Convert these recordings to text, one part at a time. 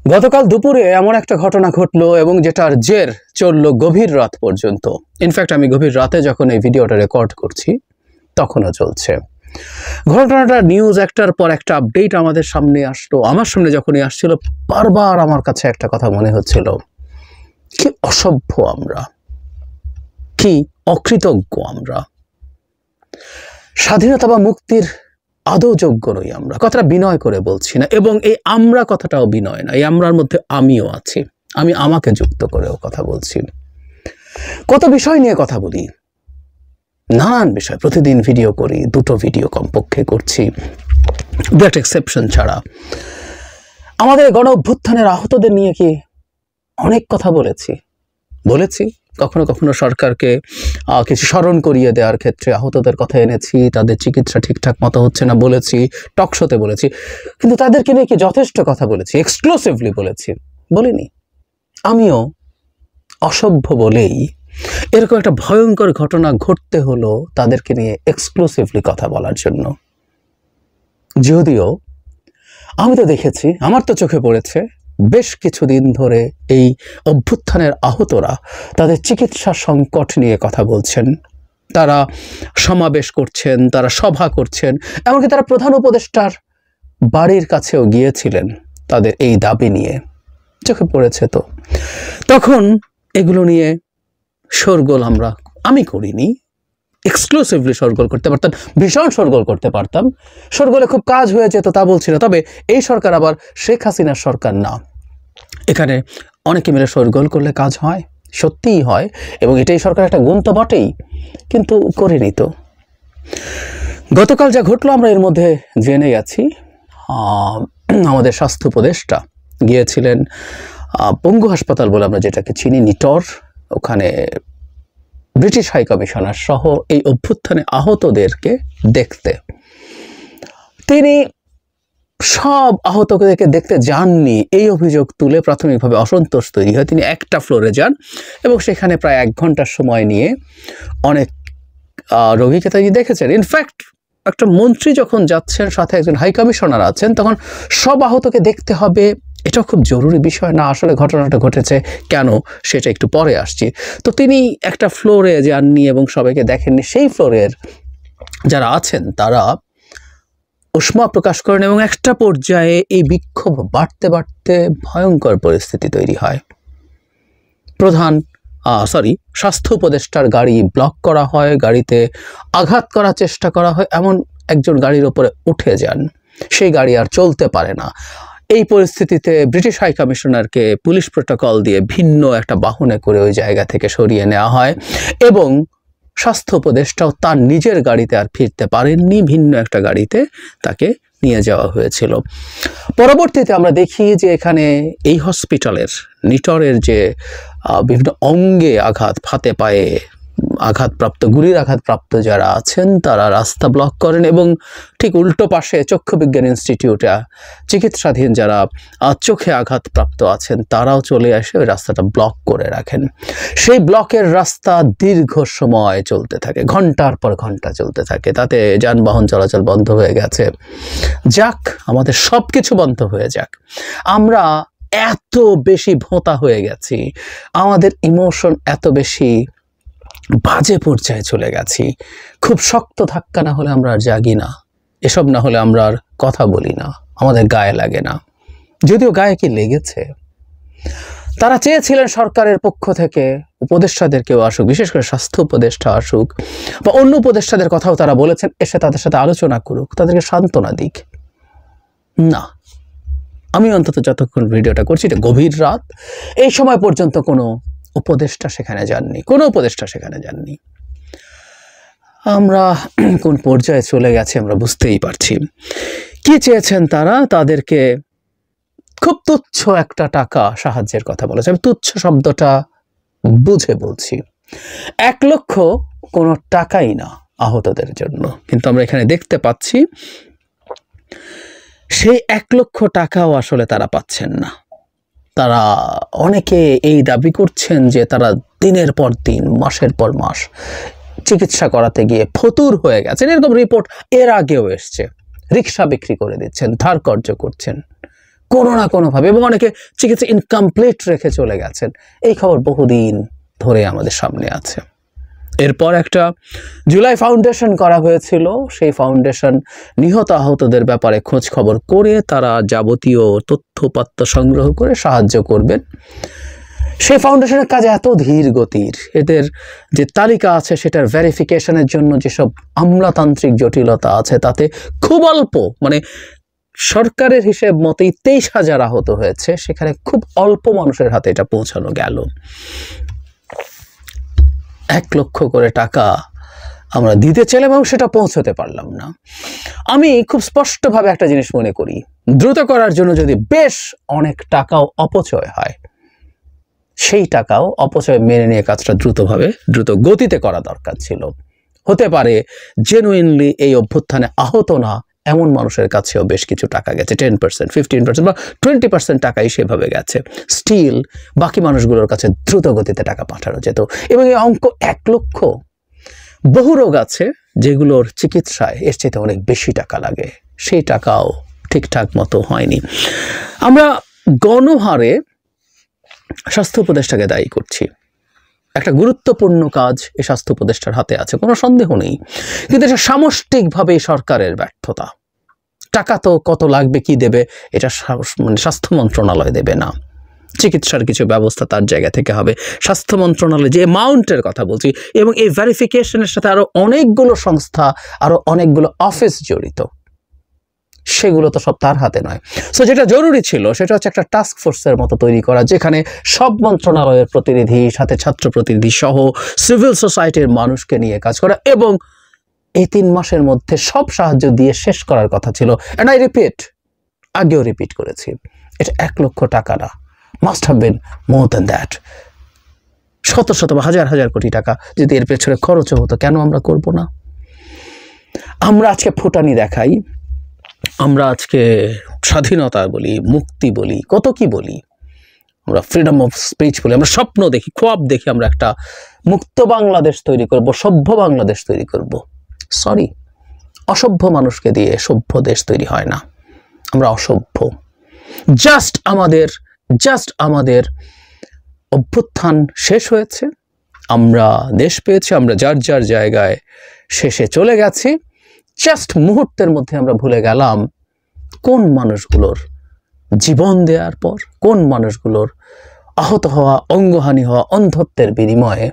গতকাল দুপুরে এমন একটা ঘটনা ঘটলো এবং যেটার জের চললো গভীর রাত পর্যন্ত। ইনফ্যাক্ট আমি গভীর রাতে যখন এই ভিডিওটা রেকর্ড করছি তখনও চলছে ঘটনাটা। নিউজ একটার পর একটা আপডেট আমাদের সামনে আসলো। আমার সামনে যখনই আসছিল বারবার আমার কাছে একটা কথা মনে হচ্ছিল, কি অসভ্য আমরা, কি অকৃতজ্ঞ আমরা, স্বাধীনতা বা মুক্তির আদৌ যোগ্য নই আমরা। কথাটা বিনয় করে বলছি না, এবং এই আমরা কথাটাও বিনয় না, এই আমরার মধ্যে আমিও আছি। আমি আমাকে যুক্ত করেও কথা বলছি। কত বিষয় নিয়ে কথা বলি, নানান বিষয়, প্রতিদিন ভিডিও করি, দুটো ভিডিও কমপক্ষে করছি, দ্যাট এক্সেপশন ছাড়া। আমাদের গণ অভ্যুত্থানের আহতদের নিয়ে কি অনেক কথা বলেছি। কখনো কখনো সরকারকে কিছু স্মরণ করিয়ে দেওয়ার ক্ষেত্রে আহতদের কথা এনেছি, তাদের চিকিৎসা ঠিকঠাক মতো হচ্ছে না বলেছি, টকশোতে বলেছি, কিন্তু তাদেরকে নিয়ে কি যথেষ্ট কথা বলেছি? এক্সক্লুসিভলি বলেছি? বলিনি। আমিও অসভ্য বলেই এরকম একটা ভয়ঙ্কর ঘটনা ঘটতে হলো তাদেরকে নিয়ে এক্সক্লুসিভলি কথা বলার জন্য। যদিও আমি তো দেখেছি, আমার তো চোখে পড়েছে, বেশ কিছুদিন ধরে এই অভ্যুত্থানের আহতরা তাদের চিকিৎসা সংকট নিয়ে কথা বলছেন। তারা সমাবেশ করছেন, তারা সভা করছেন, এমনকি তারা প্রধান উপদেষ্টার বাড়ির কাছেও গিয়েছিলেন তাদের এই দাবি নিয়ে। চোখে পড়েছে তো। তখন এগুলো নিয়ে শোরগোল আমি করিনি। এক্সক্লুসিভলি শোরগোল করতে পারতাম, ভীষণ শোরগোল করতে পারতাম। শোরগোলে খুব কাজ হয়ে যেত তা বলছি না, তবে এই সরকার আবার শেখ হাসিনার সরকার না। এখানে অনেকে মিলে শোরগোল করলে কাজ হয়, সত্যিই হয়, এবং এটাই সরকার একটা গুণ তো বটেই, কিন্তু করিনি তো। গতকাল যা ঘটলো আমরা এর মধ্যে জেনে গেছি। আমাদের স্বাস্থ্য উপদেষ্টা গিয়েছিলেন পঙ্গু হাসপাতাল বলে আমরা যেটাকে চিনি, নিটর, ওখানে ব্রিটিশ হাই কমিশনার সহ এই অভ্যুত্থানে আহতদেরকে দেখতে। তিনি সব আহতদেরকে দেখতে যাননি, এই অভিযোগ তুলে প্রাথমিকভাবে অসন্তোষ তৈরি হয়। তিনি একটা ফ্লোরে যান এবং সেখানে প্রায় 1 ঘন্টার সময় নিয়ে অনেক রোগীকে তিনি দেখেছেন। ইনফ্যাক্ট একটা মন্ত্রী যখন যাচ্ছেন, সাথে একজন হাই কমিশনার আছেন, তখন সব আহতকে দেখতে হবে, এটা খুব জরুরি বিষয় না। আসলে ঘটনাটা ঘটেছে কেন সেটা একটু পরে আসছি। তো তিনি একটা ফ্লোরে যাননি এবং সবাইকে দেখেননি। সেই ফ্লোরের যারা আছেন তারা উষ্মা প্রকাশ করেন এবং একটা পর্যায়ে এই বিক্ষোভ বাড়তে বাড়তে ভয়ঙ্কর পরিস্থিতি তৈরি হয়। স্বাস্থ্য উপদেষ্টার গাড়ি ব্লক করা হয়, গাড়িতে আঘাত করার চেষ্টা করা হয়, এমন একজন গাড়ির ওপরে উঠে যান, সেই গাড়ি আর চলতে পারে না। এই পরিস্থিতিতে ব্রিটিশ হাই কমিশনারকে পুলিশ প্রোটোকল দিয়ে ভিন্ন একটা বাহনে করে ওই জায়গা থেকে সরিয়ে নেওয়া হয়, এবং স্বাস্থ্য উপদেষ্টাও তার নিজের গাড়িতে আর ফিরতে পারেননি, ভিন্ন একটা গাড়িতে তাকে নিয়ে যাওয়া হয়েছিল। পরবর্তীতে আমরা দেখি যে এখানে এই হসপিটালের নিটরের যে বিভিন্ন অঙ্গে আঘাত, হাতে পায়ে আঘাতপ্রাপ্ত, গুলির আঘাতপ্রাপ্ত যারা আছেন তারা রাস্তা ব্লক করেন, এবং ঠিক উল্টো পাশে চক্ষু বিজ্ঞান ইনস্টিটিউটে চিকিৎসাধীন যারা চোখে আঘাতপ্রাপ্ত আছেন তারাও চলে এসে ওই রাস্তাটা ব্লক করে রাখেন। সেই ব্লকের রাস্তা দীর্ঘ সময় চলতে থাকে, ঘন্টার পর ঘন্টা চলতে থাকে, তাতে যানবাহন চলাচল বন্ধ হয়ে গেছে। যাক, আমাদের সব কিছু বন্ধ হয়ে যাক, আমরা এত বেশি ভোঁতা হয়ে গেছি, আমাদের ইমোশন এত বেশি বাজে পর্যায়ে চলে গেছি, খুব শক্ত ধাক্কা না হলে আমরা আর জাগি না, এসব না হলে আমরা আর কথা বলি না, আমাদের গায়ে লাগে না। যদিও গায়ে কি লেগেছে। তারা চেয়েছিলেন সরকারের পক্ষ থেকে উপদেষ্টাদের কেউ আসুক, বিশেষ করে স্বাস্থ্য উপদেষ্টা আসুক, বা অন্য উপদেষ্টাদের কথাও তারা বলেছেন, এসে তাদের সাথে আলোচনা করুক, তাদেরকে সান্ত্বনা দিক। না, আমি অন্তত যতক্ষণ ভিডিওটা করছি, এটা গভীর রাত, এই সময় পর্যন্ত কোনো উপদেষ্টা সেখানে যাননি। আমরা কোন পর্যায়ে চলে গেছে আমরা বুঝতেই পারছি। কি চেয়েছেন তারা? তাদেরকে খুব তুচ্ছ একটা টাকা সাহায্যের কথা বলেছে। আমি তুচ্ছ শব্দটা বুঝে বলছি। 1 লক্ষ কোনো টাকাই না আহতদের জন্য, কিন্তু আমরা এখানে দেখতে পাচ্ছি সেই 1 লক্ষ টাকাও আসলে তারা পাচ্ছেন না। তারা অনেকে এই দাবি করছেন যে তারা দিনের পর দিন, মাসের পর মাস চিকিৎসা করাতে গিয়ে ফতুর হয়ে গেছেন। এরকম রিপোর্ট এর আগেও এসছে। রিক্সা বিক্রি করে দিচ্ছেন, ধার কর্জ করছেন, কোনো না কোনোভাবে, এবং অনেকে চিকিৎসা ইনকমপ্লিট রেখে চলে গেছেন। এই খবর বহুদিন ধরে আমাদের সামনে আছে। এরপর একটা জুলাই ফাউন্ডেশন করা হয়েছিল। সেই ফাউন্ডেশন নিহত আহতদের ব্যাপারে খোঁজ খবর করে তারা যাবতীয় তথ্যপাত্র সংগ্রহ করে সাহায্য করবেন। সেই ফাউন্ডেশনের কাজ এত ধীর গতির, এদের যে তালিকা আছে সেটার ভেরিফিকেশনের জন্য যেসব আমলাতান্ত্রিক জটিলতা আছে তাতে খুব অল্প, মানে সরকারের হিসেব মতেই 23,000 আহত হয়েছে, সেখানে খুব অল্প মানুষের হাতে এটা পৌঁছানো গেল। 1 লক্ষ করে টাকা আমরা দিতে চাইলাম এবং সেটা পৌঁছতে পারলাম না। আমি খুব স্পষ্টভাবে একটা জিনিস মনে করি, দ্রুত করার জন্য যদি বেশ অনেক টাকাও অপচয় হয়, সেই টাকাও অপচয় মেনে নিয়ে কাজটা দ্রুত গতিতে করা দরকার ছিল। হতে পারে জেনুইনলি এই অভ্যুত্থানে আহত না এমন মানুষের কাছেও বেশ কিছু টাকা গেছে, 10%, 15% বা 20% টাকাই সেভাবে গেছে। স্টিল বাকি মানুষগুলোর কাছে দ্রুত গতিতে টাকা পাঠানো যেত। এবং এই অঙ্ক 1 লক্ষ, বহু রোগ আছে যেগুলোর চিকিৎসায় এর চেয়ে অনেক বেশি টাকা লাগে, সেই টাকাও ঠিকঠাক মতো হয়নি। আমরা গণহারে স্বাস্থ্য উপদেষ্টাকে দায়ী করছি। একটা গুরুত্বপূর্ণ কাজ এই স্বাস্থ্য উপদেষ্টার হাতে আছে, কোনো সন্দেহ নেই, কিন্তু এটা সামষ্টিকভাবে সরকারের ব্যর্থতা। টাকা তো কত লাগবে, কি দেবে, এটা মানে স্বাস্থ্য মন্ত্রণালয় দেবে না। চিকিৎসার কিছু ব্যবস্থা তার জায়গা থেকে হবে। স্বাস্থ্য মন্ত্রণালয় যে অ্যামাউন্টের কথা বলছি, এবং এই ভেরিফিকেশনের সাথে আরো অনেকগুলো সংস্থা, আরো অনেকগুলো অফিস জড়িত, সেগুলো তো সব তার হাতে নয়। সো যেটা জরুরি ছিল সেটা হচ্ছে একটা টাস্ক ফোর্সের মতো তৈরি করা, যেখানে সব মন্ত্রণালয়ের প্রতিনিধি, সাথে ছাত্র প্রতিনিধি সহ সিভিল সোসাইটির মানুষকে নিয়ে কাজ করা, এবং এই 3 মাসের মধ্যে সব সাহায্য দিয়ে শেষ করার কথা ছিল। এন্ড আই রিপিট, আগেও রিপিট করেছি, এটা 1 লক্ষ টাকা না, must have been more than that. শত বা হাজার কোটি টাকা যদি এর পেছনে খরচ হতো, কেন আমরা করব না? আমরা আজকে ফুটানি দেখাই, আমরা আজকে স্বাধীনতা বলি, মুক্তি বলি, কত কি বলি, আমরা ফ্রিডম অফ স্পিচ বলি, আমরা স্বপ্ন দেখি, খোয়াব দেখি, আমরা একটা মুক্ত বাংলাদেশ তৈরি করব, সভ্য বাংলাদেশ তৈরি করব। সরি, অসভ্য মানুষকে দিয়ে সভ্য দেশ তৈরি হয় না, আমরা অসভ্য। জাস্ট আমাদের অভ্যুত্থান শেষ হয়েছে, আমরা দেশ পেয়েছি, আমরা যার জায়গায় শেষে চলে গেছি। জাস্ট মুহূর্তের মধ্যে আমরা ভুলে গেলাম কোন মানুষগুলোর জীবন দেওয়ার পর, কোন মানুষগুলোর আহত হওয়া, অঙ্গহানি হওয়া, অন্ধত্বের বিনিময়ে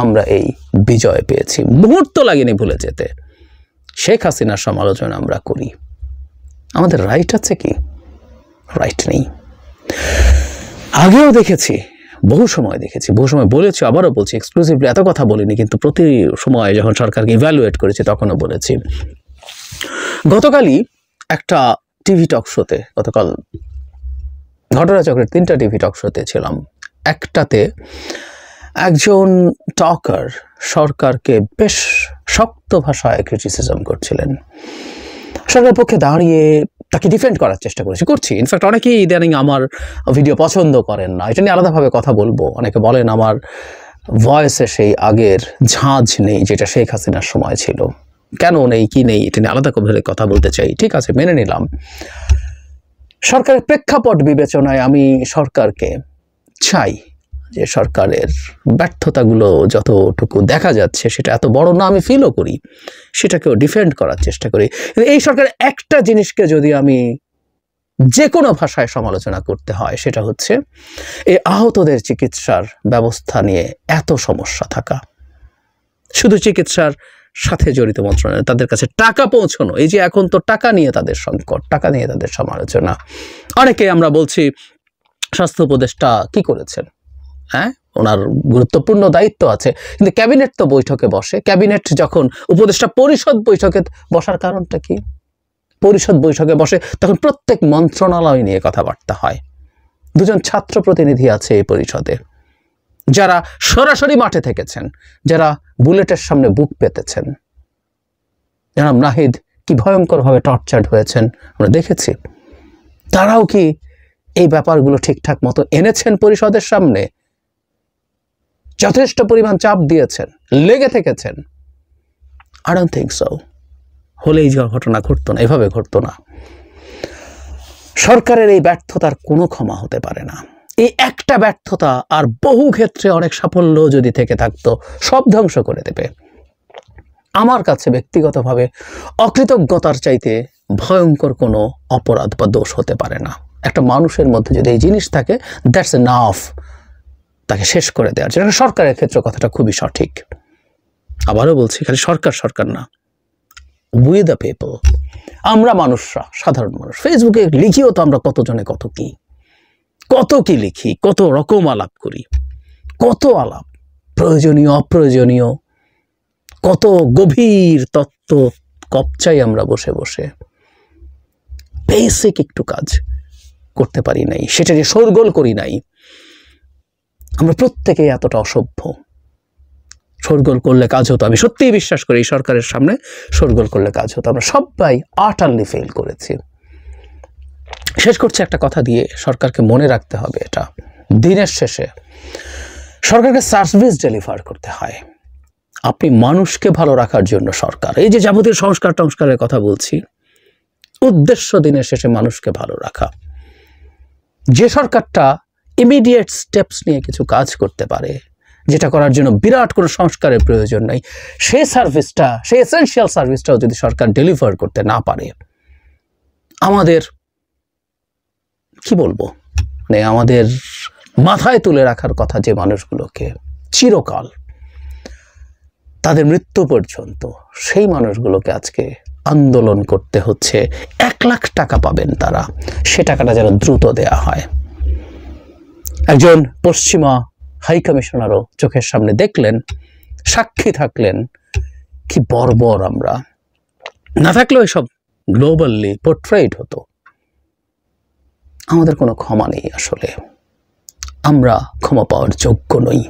আমরা এই বিজয় পেয়েছি। মুহূর্ত লাগেনি ভুলে যেতে। শেখ হাসিনার সমালোচনা আমরা করি, আমাদের রাইট আছে কি? রাইট নেই। আগেও দেখেছি, বহু সময় বলেছি, আবারও বলছি, এক্সক্লুসিভলি এত কথা বলিনি, কিন্তু প্রতি সময় যখন সরকারকে ইভ্যালুয়েট করেছি তখনও বলেছি। গতকালই একটা টিভি টক শোতে, গতকাল ঘটনাচক্রের 3টা টিভি টক শোতে ছিলাম। একটাতে একজন টকার সরকারকে বেশ শক্ত ভাষায় ক্রিটিসিজম করছিলেন। সরকারের পক্ষে দাঁড়িয়ে তাকে ডিফেন্ড করার চেষ্টা করছি। ইনফ্যাক্ট অনেকেই ইদানিং আমার ভিডিও পছন্দ করেন না, এটা নিয়ে আলাদাভাবে কথা বলবো। অনেকে বলেন আমার ভয়েসে সেই আগের ঝাঁঝ নেই যেটা শেখ হাসিনার সময় ছিল। কেন নেই, কি নেই, এটা নিয়ে আলাদা করে কথা বলতে চাই। ঠিক আছে, মেনে নিলাম। সরকারের প্রেক্ষাপট বিবেচনায় আমি সরকারকে চাই যে সরকারের ব্যর্থতাগুলো যতটুকু দেখা যাচ্ছে সেটা এত বড় না, আমি ফিলও করি, সেটাকেও ডিফেন্ড করার চেষ্টা করি। এই সরকারের একটা জিনিসকে যদি আমি যে কোনো ভাষায় সমালোচনা করতে হয়, সেটা হচ্ছে এই আহতদের চিকিৎসার ব্যবস্থা নিয়ে এত সমস্যা থাকা। শুধু চিকিৎসার সাথে জড়িত মন্ত্রণালয়, তাদের কাছে টাকা পৌঁছানো, এই যে এখন তো টাকা নিয়ে তাদের সংকট, টাকা নিয়ে তাদের সমালোচনা। অনেকে আমরা বলছি স্বাস্থ্য উপদেষ্টা কি করেছেন, হ্যাঁ, ওনার গুরুত্বপূর্ণ দায়িত্ব আছে, কিন্তু ক্যাবিনেট তো বৈঠকে বসে। ক্যাবিনেট যখন উপদেষ্টা পরিষদ বৈঠকে বসার কারণটা কি? পরিষদ বৈঠকে বসে তখন প্রত্যেক মন্ত্রণালয় নিয়ে কথাবার্তা হয়। 2জন ছাত্র প্রতিনিধি আছে এই পরিষদে, যারা সরাসরি মাঠে থেকেছেন, যারা বুলেটের সামনে বুক পেতেছেন। জনাব নাহিদ কি ভয়ঙ্করভাবে টর্চার্ড হয়েছেন আমরা দেখেছি। তারাও কি এই ব্যাপারগুলো ঠিকঠাক মতো এনেছেন পরিষদের সামনে? যথেষ্ট পরিমাণ চাপ দিয়েছেন, লেগে থেকেছেন? I don't think so. হলে এই ঘটনা ঘটতো না, এভাবে ঘটতো না। সরকারের এই ব্যর্থতার কোনো ক্ষমা হতে পারে না। এই একটা ব্যর্থতা আর বহু ক্ষেত্রে অনেক সাফল্য যদি থেকে থাকতো, সব ধ্বংস করে দেবে। আমার কাছে ব্যক্তিগতভাবে অকৃতজ্ঞতার চাইতে ভয়ঙ্কর কোনো অপরাধ বা দোষ হতে পারে না। একটা মানুষের মধ্যে যদি এই জিনিস থাকে, দ্যাটস এনাফ তাকে শেষ করে দেওয়ার জন্য। সরকারের ক্ষেত্রে কথাটা খুবই সঠিক। আবারও বলছি, খালি সরকার না, উই দ্য পিপল, আমরা মানুষরা, সাধারণ মানুষ। ফেসবুকে লিখিও তো আমরা কতজনে কত কি লিখি, কত রকম আলাপ করি, কত আলাপ, প্রয়োজনীয় অপ্রয়োজনীয়, কত গভীর তত্ত্ব কপচাই আমরা বসে বসে। বেসিক একটু কাজ করতে পারি নাই, সেটা নিয়ে শোরগোল করি নাই। আমরা প্রত্যেকেই এতটা অসভ্য। শোরগোল করলে কাজ হতো, আমি সত্যিই বিশ্বাস করি এই সরকারের সামনে শোরগোল করলে কাজ হতো। আমরা সবাই আটারলি ফেল করেছি। শেষ করছে একটা কথা দিয়ে, সরকারকে মনে রাখতে হবে, এটা দিনের শেষে সরকারকে সার্ভিস ডেলিভার করতে হয়। আপনি মানুষকে ভালো রাখার জন্য সরকার, এই যে যাবতীয় সংস্কারের কথা বলছি, উদ্দেশ্য দিনের শেষে মানুষকে ভালো রাখা। যে সরকারটা ইমিডিয়েট স্টেপস নিয়ে কিছু কাজ করতে পারে, যেটা করার জন্য বিরাট কোনো সংস্কারের প্রয়োজন নাই, সেই এসেনশিয়াল সার্ভিসটাও যদি সরকার ডেলিভার করতে না পারে, আমাদের কি বলবো, মানে আমাদের মাথায় তুলে রাখার কথা যে মানুষগুলোকে চিরকাল, তাদের মৃত্যু পর্যন্ত, সেই মানুষগুলোকে আজকে আন্দোলন করতে হচ্ছে। 1 লাখ টাকা পাবেন তারা, সে টাকাটা যেন দ্রুত দেয়া হয়। একজন পশ্চিমা হাই কমিশনারও চোখের সামনে দেখলেন, সাক্ষী থাকলেন, কি বর্বর আমরা। না থাকলেও এসব গ্লোবালি পোর্ট্রেট হতো। আমাদের কোনো ক্ষমা নেই, আসলে আমরা ক্ষমা পাওয়ার যোগ্য নই।